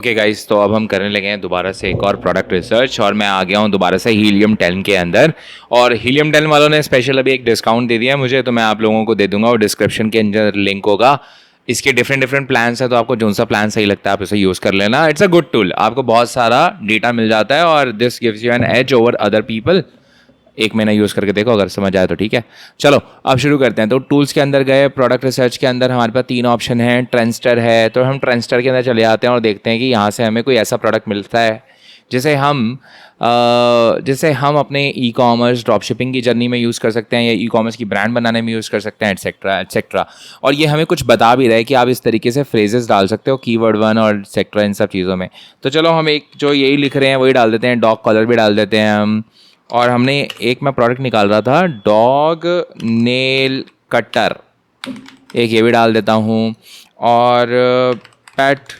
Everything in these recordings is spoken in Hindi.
ओके गाइस, तो अब हम करने लगे हैं दोबारा से एक और प्रोडक्ट रिसर्च और मैं आ गया हूँ दोबारा से हीलियम 10 के अंदर। और हीलियम 10 वालों ने स्पेशल अभी एक डिस्काउंट दे दिया है मुझे, तो मैं आप लोगों को दे दूंगा और डिस्क्रिप्शन के अंदर लिंक होगा। इसके डिफरेंट डिफरेंट प्लान्स हैं, तो आपको जो सा प्लान सही लगता है आप इसे यूज़ कर लेना। इट्स अ गुड टूल, आपको बहुत सारा डेटा मिल जाता है और this gives you an edge over other people. एक महीना यूज़ करके देखो, अगर समझ आए तो ठीक है। चलो अब शुरू करते हैं। तो टूल्स के अंदर गए, प्रोडक्ट रिसर्च के अंदर हमारे पास 3 ऑप्शन हैं। ट्रेंडस्टर है, तो हम ट्रेंडस्टर के अंदर चले जाते हैं और देखते हैं कि यहाँ से हमें कोई ऐसा प्रोडक्ट मिलता है जिसे हम अपने ई कॉमर्स ड्रॉप शिपिंग की जर्नी में यूज़ कर सकते हैं या ई कॉमर्स की ब्रांड बनाने में यूज़ कर सकते हैं, एटसेट्रा एटसेट्रा। और ये हमें कुछ बता भी रहा है कि आप इस तरीके से फ्रेजेस डाल सकते हो, कीवर्ड 1 और एटसेट्रा, इन सब चीज़ों में। तो चलो हम एक जो यही लिख रहे हैं वही डाल देते हैं, डॉग कॉलर भी डाल देते हैं हम। और हमने एक मैं प्रोडक्ट निकाल रहा था, डॉग नेल कटर, एक ये भी डाल देता हूँ। और पेट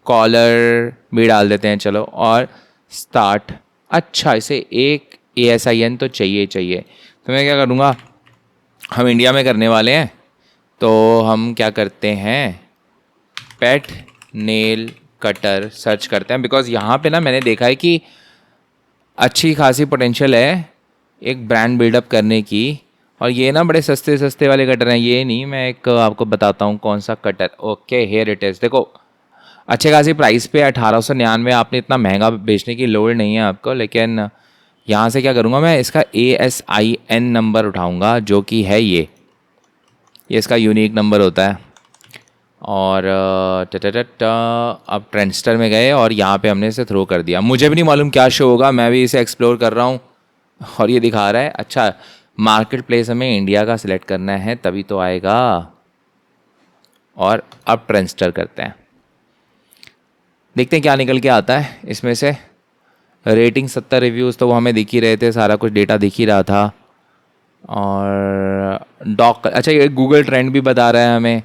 कॉलर भी डाल देते हैं चलो। और स्टार्ट, अच्छा इसे एक ASIN तो चाहिए। तो मैं क्या करूँगा, हम इंडिया में करने वाले हैं तो हम क्या करते हैं, पेट नेल कटर सर्च करते हैं। बिकॉज यहाँ पे ना मैंने देखा है कि अच्छी खासी पोटेंशियल है एक ब्रांड बिल्डअप करने की। और ये ना बड़े सस्ते सस्ते वाले कटर हैं, ये नहीं। मैं एक आपको बताता हूँ कौन सा cutter. Okay, here it is. देखो अच्छे खासी प्राइस पे 1899। आपने इतना महंगा बेचने की लोड नहीं है आपको। लेकिन यहाँ से क्या करूँगा, मैं इसका ASIN नंबर उठाऊँगा, जो कि है ये इसका यूनिक नंबर होता है। और अब ट्रेंडस्टर में गए और यहाँ पे हमने इसे थ्रो कर दिया। मुझे भी नहीं मालूम क्या शो होगा, मैं भी इसे एक्सप्लोर कर रहा हूँ। और ये दिखा रहा है, अच्छा मार्केट प्लेस हमें इंडिया का सिलेक्ट करना है तभी तो आएगा। और अब ट्रेंडस्टर करते हैं, देखते हैं क्या निकल के आता है इसमें से। रेटिंग 70 रिव्यूज़ तो वो हमें दिख ही रहे थे, सारा कुछ डेटा दिख ही रहा था। और डॉग, अच्छा ये गूगल ट्रेंड भी बता रहा है हमें,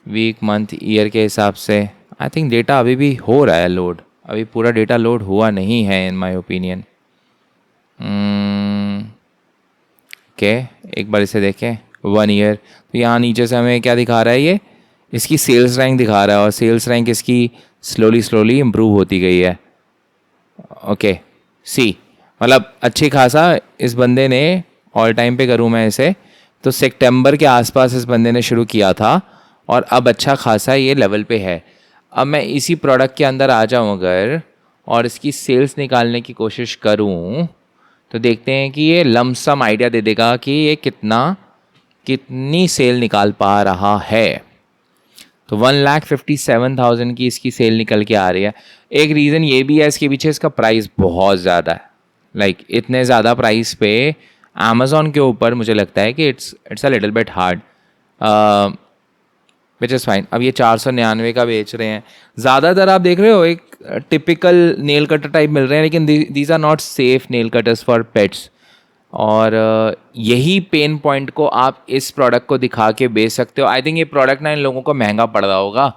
वीक मंथ ईयर के हिसाब से। आई थिंक डेटा अभी भी हो रहा है लोड, अभी पूरा डेटा लोड हुआ नहीं है इन माय ओपिनियन। ओके, एक बार इसे देखें, 1 ईयर। तो यहाँ नीचे से हमें क्या दिखा रहा है, ये इसकी सेल्स रैंक दिखा रहा है और सेल्स रैंक इसकी स्लोली इम्प्रूव होती गई है। ओके सी, मतलब अच्छी खासा इस बंदे ने, ऑल टाइम पे करूँ मैं इसे तो सितंबर के आसपास इस बंदे ने शुरू किया था और अब अच्छा खासा ये लेवल पे है। अब मैं इसी प्रोडक्ट के अंदर आ जाऊँ अगर और इसकी सेल्स निकालने की कोशिश करूँ तो देखते हैं कि ये लमसम आइडिया दे देगा कि ये कितनी सेल निकाल पा रहा है। तो 1,57,000 की इसकी सेल निकल के आ रही है। एक रीज़न ये भी है इसके पीछे, इसका प्राइस बहुत ज़्यादा है। लाइक इतने ज़्यादा प्राइस पे अमेज़ॉन के ऊपर मुझे लगता है कि it's a little bit hard, which is fine. अब ये 499 का बेच रहे हैं। ज़्यादातर आप देख रहे हो एक टिपिकल नेल कटर टाइप मिल रहे हैं, लेकिन these are not safe nail cutters for pets. और यही पेन पॉइंट को आप इस प्रोडक्ट को दिखा के बेच सकते हो। आई थिंक ये प्रोडक्ट ना इन लोगों को महंगा पड़ रहा होगा।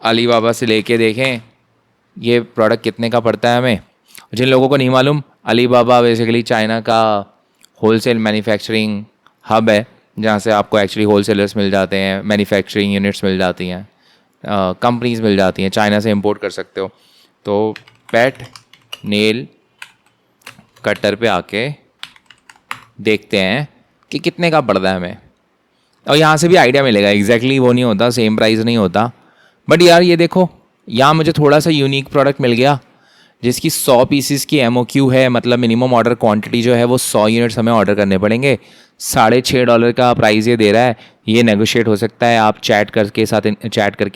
अलीबाबा से लेके देखें ये प्रोडक्ट कितने का पड़ता है हमें। जिन लोगों को नहीं मालूम, अलीबाबा बेसिकली चाइना का होलसेल मैन्युफैक्चरिंग हब है, जहाँ से आपको एक्चुअली होलसेलर्स मिल जाते हैं, मैन्युफैक्चरिंग यूनिट्स मिल जाती हैं, कंपनीज मिल जाती हैं, चाइना से इंपोर्ट कर सकते हो। तो पेट नेल कटर पे आके देखते हैं कि कितने का पड़ता है हमें। और यहाँ से भी आइडिया मिलेगा। एग्जैक्टली वो नहीं होता, सेम प्राइस नहीं होता। बट यार ये देखो, यहाँ मुझे थोड़ा सा यूनिक प्रोडक्ट मिल गया जिसकी 100 पीसीस की MOQ है। मतलब मिनिमम ऑर्डर क्वांटिटी जो है वो 100 यूनिट्स हमें ऑर्डर करने पड़ेंगे। $6.5 का प्राइस ये दे रहा है। ये नेगोशिएट हो सकता है, आप चैट करके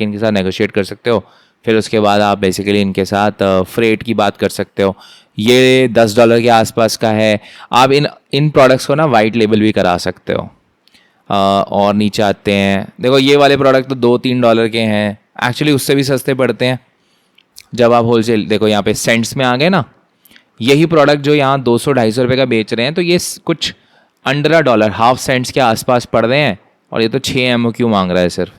इनके साथ नेगोशिएट कर सकते हो। फिर उसके बाद आप बेसिकली इनके साथ फ्रेट की बात कर सकते हो। ये $10 के आसपास का है। आप इन प्रोडक्ट्स को ना वाइट लेबल भी करा सकते हो। और नीचे आते हैं, देखो ये वाले प्रोडक्ट तो $2-3 के हैं, एक्चुअली उससे भी सस्ते पड़ते हैं जब आप होलसेल। देखो यहाँ पे सेंट्स में आ गए ना, यही प्रोडक्ट जो यहाँ 200-250 रुपये का बेच रहे हैं तो ये कुछ अंडर $1, हाफ सेंट्स के आसपास पड़ रहे हैं। और ये तो 6 MOQ मांग रहा है सिर्फ,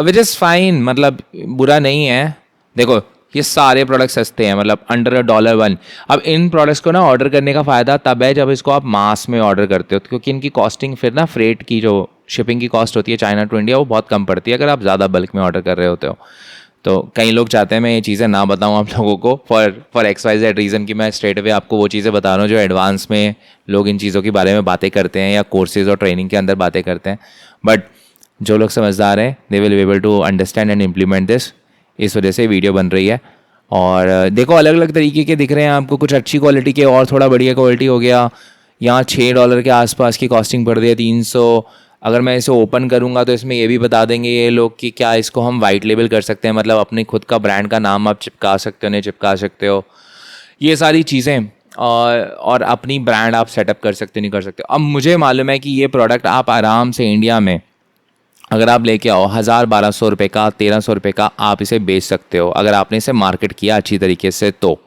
विच इज़ फाइन, मतलब बुरा नहीं है। देखो ये सारे प्रोडक्ट सस्ते हैं, मतलब अंडर $1। अब इन प्रोडक्ट्स को ना ऑर्डर करने का फ़ायदा तब है जब इसको आप मास में ऑर्डर करते हो, क्योंकि इनकी कॉस्टिंग फिर ना फ्रेट की जो शिपिंग की कॉस्ट होती है चाइना टू इंडिया वो बहुत कम पड़ती है अगर आप ज़्यादा बल्क में ऑर्डर कर रहे होते हो। तो कई लोग चाहते हैं मैं ये चीज़ें ना बताऊं आप लोगों को फॉर XYZ रीज़न कि मैं स्ट्रेट अवे आपको वो चीज़ें बता रहा हूँ जो एडवांस में लोग इन चीज़ों के बारे में बातें करते हैं या कोर्सेज और ट्रेनिंग के अंदर बातें करते हैं. बट जो लोग समझदार हैं they will be able to understand and implement this. इस वजह से वीडियो बन रही है. और देखो अलग अलग तरीके के दिख रहे हैं आपको, कुछ अच्छी क्वालिटी के और थोड़ा बढ़िया क्वालिटी हो गया. यहाँ $6 के आसपास की कॉस्टिंग पड़ रही है, 300. अगर मैं इसे ओपन करूँगा तो इसमें ये भी बता देंगे ये लोग कि क्या इसको हम वाइट लेबल कर सकते हैं, मतलब अपने खुद का ब्रांड का नाम आप चिपका सकते हो नहीं चिपका सकते हो, ये सारी चीज़ें. और अपनी ब्रांड आप सेटअप कर सकते हो नहीं कर सकते हो. अब मुझे मालूम है कि ये प्रोडक्ट आप आराम से इंडिया में अगर आप लेके आओ 1000-1200 रुपये का 1300 रुपये का आप इसे बेच सकते हो अगर आपने इसे मार्केट किया अच्छी तरीके से तो.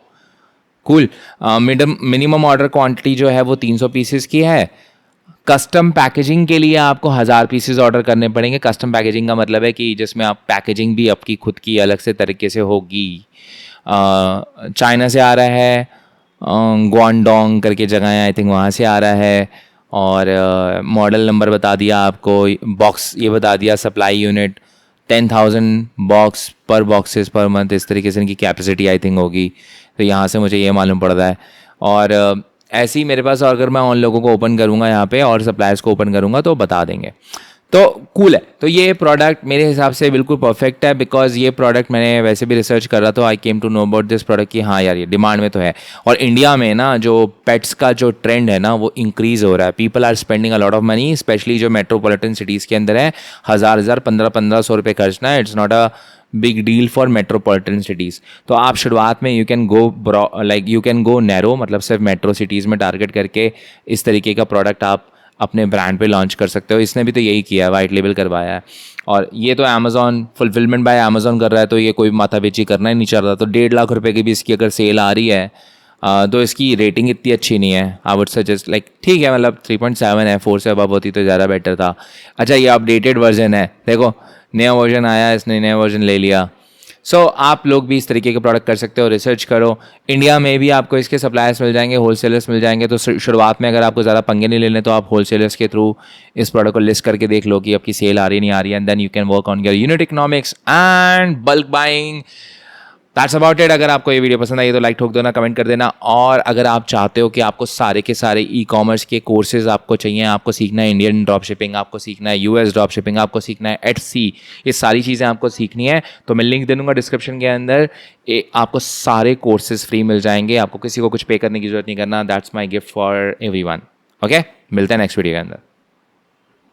कूल. मिनिमम ऑर्डर क्वांटिटी जो है वो 300 पीसेस की है. कस्टम पैकेजिंग के लिए आपको 1000 पीसेस ऑर्डर करने पड़ेंगे. कस्टम पैकेजिंग का मतलब है कि जिसमें आप पैकेजिंग भी आपकी खुद की अलग से तरीके से होगी. चाइना से आ रहा है, ग्वांगडोंग करके जगह है आई थिंक, वहाँ से आ रहा है. और मॉडल नंबर बता दिया आपको, बॉक्स ये बता दिया, सप्लाई यूनिट 10,000 बॉक्स पर बॉक्सेस पर मंथ, इस तरीके से इनकी कैपेसिटी आई थिंक होगी. तो यहाँ से मुझे ये मालूम पड़ रहा है. और ऐसे ही मेरे पास, और अगर मैं उन लोगों को ओपन करूँगा यहाँ पे और सप्लायर्स को ओपन करूँगा तो बता देंगे. तो कूल है. तो ये प्रोडक्ट मेरे हिसाब से बिल्कुल परफेक्ट है, बिकॉज ये प्रोडक्ट मैंने वैसे भी रिसर्च कर रहा था. I came to know about this product कि हाँ यार ये डिमांड में तो है. और इंडिया में ना जो पेट्स का जो ट्रेंड है ना वो इंक्रीज़ हो रहा है. People are spending a lot of money, specially जो मेट्रोपॉलिटन सिटीज़ के अंदर है. 1000 1500 रुपये खर्चना, it's not a big deal for metropolitan cities. तो आप शुरुआत में यू कैन गो नैरो, मतलब सिर्फ मेट्रो सिटीज़ में टारगेट करके इस तरीके का प्रोडक्ट आप अपने ब्रांड पे लॉन्च कर सकते हो. इसने भी तो यही किया है, वाइट लेबल करवाया है. और ये तो अमेज़ॉन फुलफिलमेंट बाय अमेज़ॉन कर रहा है, तो ये कोई माथापेची करना ही नहीं चाह रहा. तो 1.5 लाख रुपए की भी इसकी अगर सेल आ रही है तो इसकी रेटिंग इतनी अच्छी नहीं है. आई वुड सजेस्ट लाइक ठीक है, मतलब 3.7 है, 4 से अबव होती तो ज़्यादा बेटर था. अच्छा ये अपडेटेड वर्जन है, देखो नया वर्जन आया, इसने नया वर्जन ले लिया. सो आप लोग भी इस तरीके के प्रोडक्ट कर सकते हो, रिसर्च करो. इंडिया में भी आपको इसके सप्लायर्स मिल जाएंगे, होलसेलर्स मिल जाएंगे. तो शुरुआत में अगर आपको ज़्यादा पंगे नहीं लेने तो आप होलसेलर्स के थ्रू इस प्रोडक्ट को लिस्ट करके देख लो कि आपकी सेल आ रही नहीं आ रही है. And then you can work on your unit economics and bulk buying. That's about it. अगर आपको ये वीडियो पसंद आई तो लाइक ठोक देना, कमेंट कर देना. और अगर आप चाहते हो कि आपको सारे के सारे ई-कॉमर्स के कोर्सेज आपको चाहिए, आपको सीखना है इंडियन ड्रॉप शिपिंग, आपको सीखना है US ड्रॉप शिपिंग, आपको सीखना है Etsy, ये सारी चीज़ें आपको सीखनी है तो मैं लिंक दे दूँगा डिस्क्रिप्शन के अंदर. आपको सारे कोर्सेज फ्री मिल जाएंगे, आपको किसी को कुछ पे करने की जरूरत नहीं करना. That's my gift for everyone. Okay, मिलते हैं नेक्स्ट वीडियो के अंदर.